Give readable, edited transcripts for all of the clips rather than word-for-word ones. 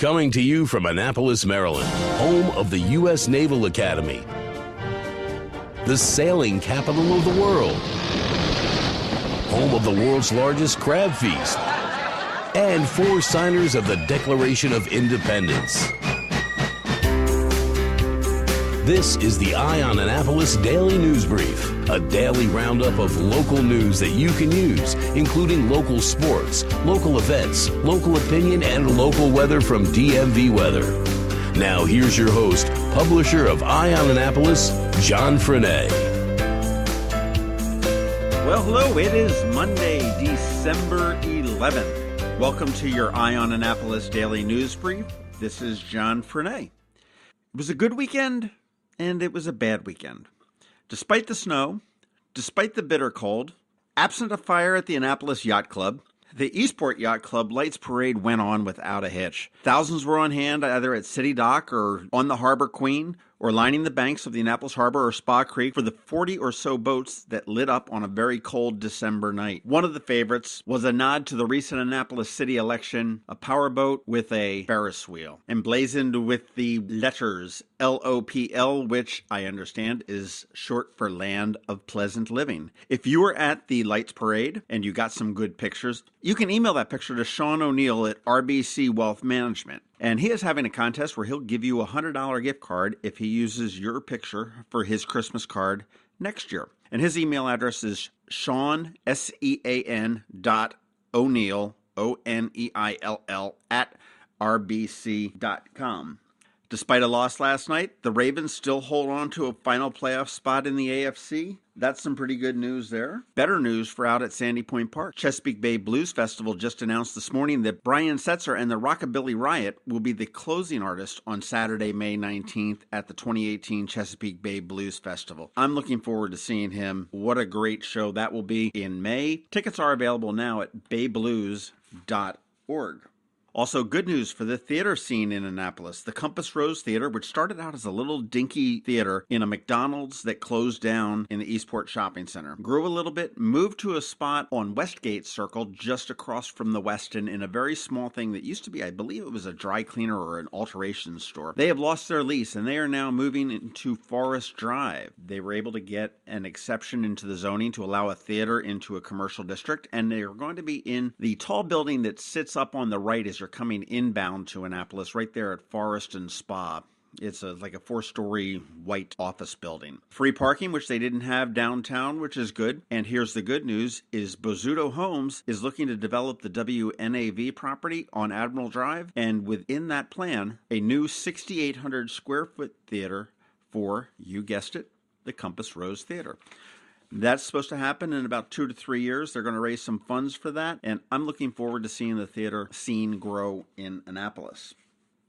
Coming to you from Annapolis, Maryland, home of the U.S. Naval Academy, the sailing capital of the world, home of the world's largest crab feast, and 4 signers of the Declaration of Independence. This is the Eye on Annapolis Daily News Brief, a daily roundup of local news that you can use, including local sports, local events, local opinion, and local weather from DMV Weather. Now here's your host, publisher of Eye on Annapolis, John Frenaye. Well, hello, it is Monday, December 11th. Welcome to your Eye on Annapolis Daily News Brief. This is John Frenaye. It was a good weekend, and it was a bad weekend. Despite the snow, despite the bitter cold, absent a fire at the Annapolis Yacht Club, the Eastport Yacht Club Lights Parade went on without a hitch. Thousands were on hand either at City Dock or on the Harbor Queen or lining the banks of the Annapolis Harbor or Spa Creek for the 40 or so boats that lit up on a very cold December night. One of the favorites was a nod to the recent Annapolis city election, a powerboat with a Ferris wheel, emblazoned with the letters LOPL, which I understand is short for Land of Pleasant Living. If you were at the Lights Parade and you got some good pictures, you can email that picture to Sean O'Neill at RBC Wealth Management. And he is having a contest where he'll give you a $100 gift card if he uses your picture for his Christmas card next year. And his email address is Sean, SEAN .O'Neill, ONEILL at RBC.com. Despite a loss last night, the Ravens still hold on to a final playoff spot in the AFC. That's some pretty good news there. Better news for out at Sandy Point Park. Chesapeake Bay Blues Festival just announced this morning that Brian Setzer and the Rockabilly Riot will be the closing artist on Saturday, May 19th at the 2018 Chesapeake Bay Blues Festival. I'm looking forward to seeing him. What a great show that will be in May. Tickets are available now at bayblues.org. Also, good news for the theater scene in Annapolis. The Compass Rose Theater, which started out as a little dinky theater in a McDonald's that closed down in the Eastport Shopping Center, grew a little bit, moved to a spot on Westgate Circle just across from the Westin in a very small thing that used to be, I believe it was a dry cleaner or an alteration store. They have lost their lease and they are now moving into Forest Drive. They were able to get an exception into the zoning to allow a theater into a commercial district, and they are going to be in the tall building that sits up on the right as you're coming inbound to Annapolis, right there at Forest and Spa. It's like a 4-story white office building. Free parking, which they didn't have downtown, which is good. And here's the good news, is Bozzuto Homes is looking to develop the WNAV property on Admiral Drive. And within that plan, a new 6,800 square foot theater for, you guessed it, the Compass Rose Theater. That's supposed to happen in about 2 to 3 years. They're going to raise some funds for that, and I'm looking forward to seeing the theater scene grow in Annapolis.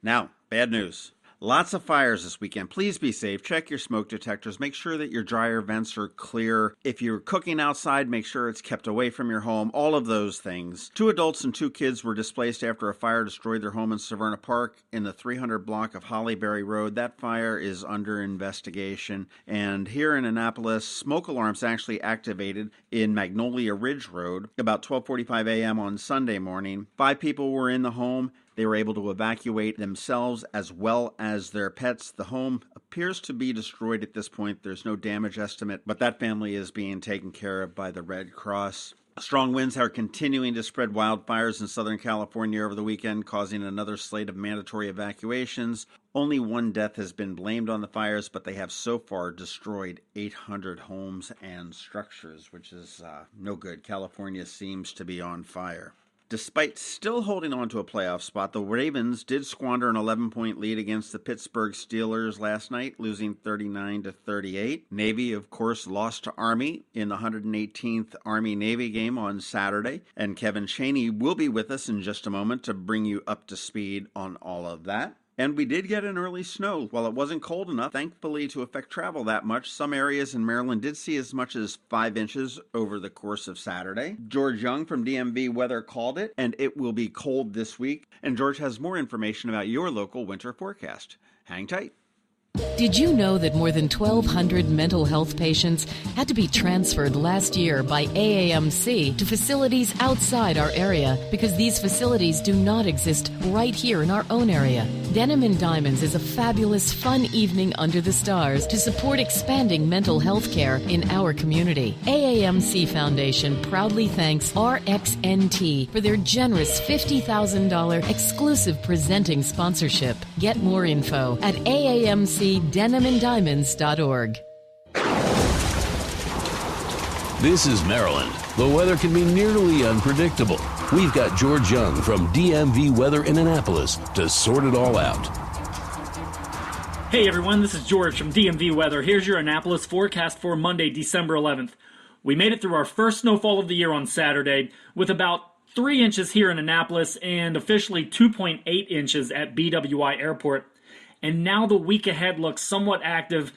Now, bad news. Lots of fires this weekend. Please be safe. Check your smoke detectors. Make sure that your dryer vents are clear. If you're cooking outside, make sure it's kept away from your home. All of those things. 2 adults and 2 kids were displaced after a fire destroyed their home in Severna Park in the 300 block of Hollyberry Road. That fire is under investigation. And here in Annapolis, smoke alarms actually activated in Magnolia Ridge Road about 12:45 a.m. on Sunday morning. 5 people were in the home. They were able to evacuate themselves as well as their pets. The home appears to be destroyed at this point. There's no damage estimate, but that family is being taken care of by the Red Cross. Strong winds are continuing to spread wildfires in Southern California over the weekend, causing another slate of mandatory evacuations. Only 1 death has been blamed on the fires, but they have so far destroyed 800 homes and structures, which is no good. California seems to be on fire. Despite still holding on to a playoff spot, the Ravens did squander an 11-point lead against the Pittsburgh Steelers last night, losing 39-38. Navy, of course, lost to Army in the 118th Army-Navy game on Saturday, and Kevin Chaney will be with us in just a moment to bring you up to speed on all of that. And we did get an early snow. While it wasn't cold enough, thankfully, to affect travel that much, some areas in Maryland did see as much as 5 inches over the course of Saturday. George Young from DMV Weather called it, and it will be cold this week. And George has more information about your local winter forecast. Hang tight. Did you know that more than 1,200 mental health patients had to be transferred last year by AAMC to facilities outside our area because these facilities do not exist right here in our own area? Denim and Diamonds is a fabulous, fun evening under the stars to support expanding mental health care in our community. AAMC Foundation proudly thanks RxNT for their generous $50,000 exclusive presenting sponsorship. Get more info at AAMCDenimandDiamonds.org. This is Maryland. The weather can be nearly unpredictable. We've got George Young from DMV Weather in Annapolis to sort it all out. Hey everyone, this is George from DMV Weather. Here's your Annapolis forecast for Monday, December 11th. We made it through our first snowfall of the year on Saturday with about 3 inches here in Annapolis and officially 2.8 inches at BWI Airport. And now the week ahead looks somewhat active,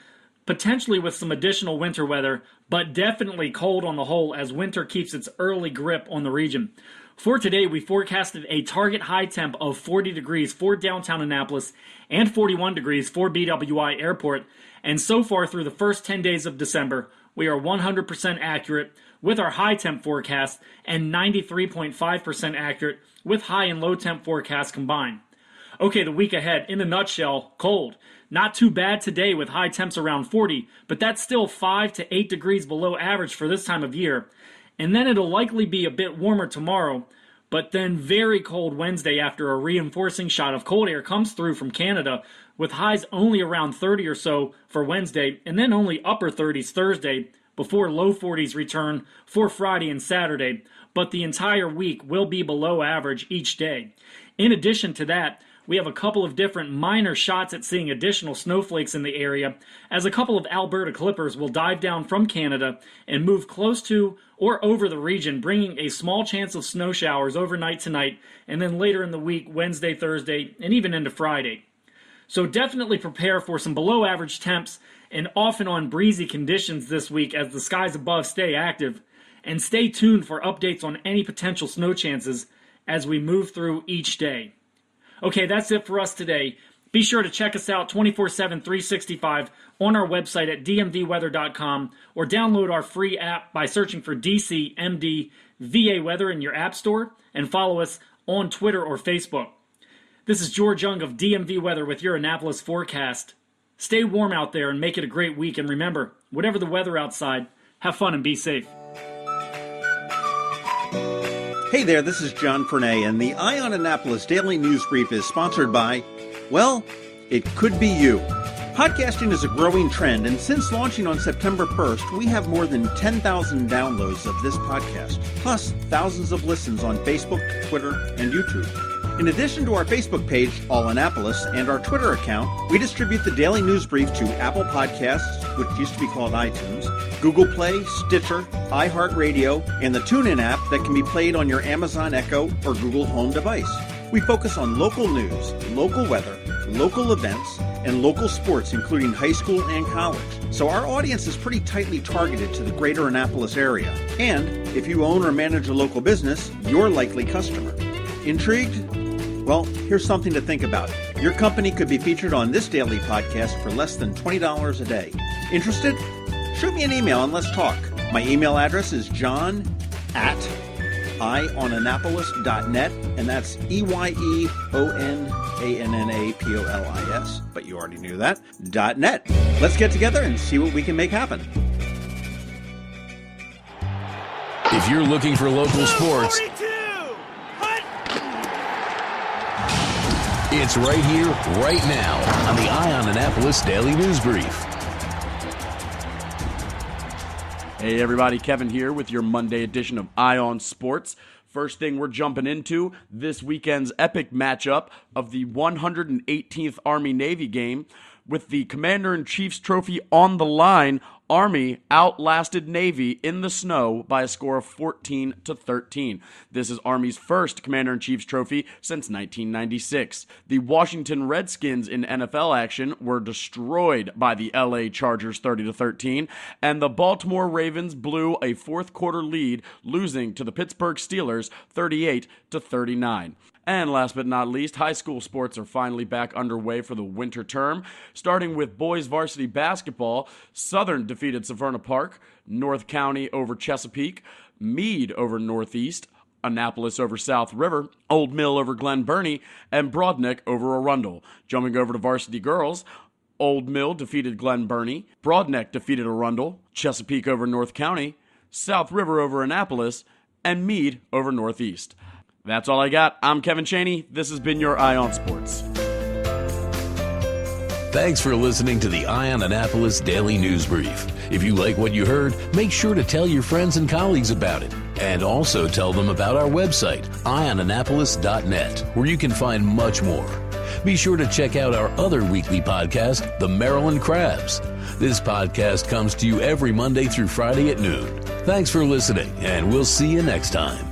potentially with some additional winter weather, but definitely cold on the whole as winter keeps its early grip on the region. For today, we forecasted a target high temp of 40 degrees for downtown Annapolis and 41 degrees for BWI Airport. And so far through the first 10 days of December, we are 100% accurate with our high temp forecast and 93.5% accurate with high and low temp forecasts combined. Okay, the week ahead, in a nutshell, cold. Not too bad today with high temps around 40, but that's still 5 to 8 degrees below average for this time of year. And then it'll likely be a bit warmer tomorrow, but then very cold Wednesday after a reinforcing shot of cold air comes through from Canada, with highs only around 30 or so for Wednesday, and then only upper 30s Thursday, before low 40s return for Friday and Saturday, but the entire week will be below average each day. In addition to that, we have a couple of different minor shots at seeing additional snowflakes in the area, as a couple of Alberta clippers will dive down from Canada and move close to or over the region, bringing a small chance of snow showers overnight tonight, and then later in the week, Wednesday, Thursday, and even into Friday. So definitely prepare for some below average temps and off and on breezy conditions this week as the skies above stay active, and stay tuned for updates on any potential snow chances as we move through each day. Okay, that's it for us today. Be sure to check us out 24/7, 365 on our website at dmvweather.com or download our free app by searching for DCMD VA Weather in your app store and follow us on Twitter or Facebook. This is George Young of DMV Weather with your Annapolis forecast. Stay warm out there and make it a great week, and remember, whatever the weather outside, have fun and be safe. Hey there, this is John Fernay, and the Eye on Annapolis Daily News Brief is sponsored by, well, it could be you. Podcasting is a growing trend, and since launching on September 1st, we have more than 10,000 downloads of this podcast, plus thousands of listens on Facebook, Twitter, and YouTube. In addition to our Facebook page, All Annapolis, and our Twitter account, we distribute the Daily News Brief to Apple Podcasts, which used to be called iTunes, Google Play, Stitcher, iHeartRadio, and the TuneIn app that can be played on your Amazon Echo or Google Home device. We focus on local news, local weather, local events, and local sports, including high school and college. So our audience is pretty tightly targeted to the greater Annapolis area. And if you own or manage a local business, you're a likely customer. Intrigued? Well, here's something to think about. Your company could be featured on this daily podcast for less than $20 a day. Interested? Shoot me an email and let's talk. My email address is john@eyeonannapolis.net, and that's EYEONANNAPOLIS, but you already knew that, .net. Let's get together and see what we can make happen. If you're looking for local sports, it's right here, right now on the Eye on Annapolis Daily News Brief. Hey everybody, Kevin here with your Monday edition of Eye on Sports. First thing we're jumping into, this weekend's epic matchup of the 118th Army-Navy game. With the Commander-in-Chief's trophy on the line, Army outlasted Navy in the snow by a score of 14-13. This is Army's first Commander-in-Chief's trophy since 1996. The Washington Redskins in NFL action were destroyed by the LA Chargers 30-13, and the Baltimore Ravens blew a fourth quarter lead, losing to the Pittsburgh Steelers 38-39. And last but not least, high school sports are finally back underway for the winter term. Starting with boys varsity basketball, Southern defeated Severna Park, North County over Chesapeake, Meade over Northeast, Annapolis over South River, Old Mill over Glen Burnie, and Broadneck over Arundel. Jumping over to varsity girls, Old Mill defeated Glen Burnie, Broadneck defeated Arundel, Chesapeake over North County, South River over Annapolis, and Meade over Northeast. That's all I got. I'm Kevin Chaney. This has been your Eye on Sports. Thanks for listening to the Eye on Annapolis Daily News Brief. If you like what you heard, make sure to tell your friends and colleagues about it. And also tell them about our website, eyeonannapolis.net, where you can find much more. Be sure to check out our other weekly podcast, The Maryland Crabs. This podcast comes to you every Monday through Friday at noon. Thanks for listening, and we'll see you next time.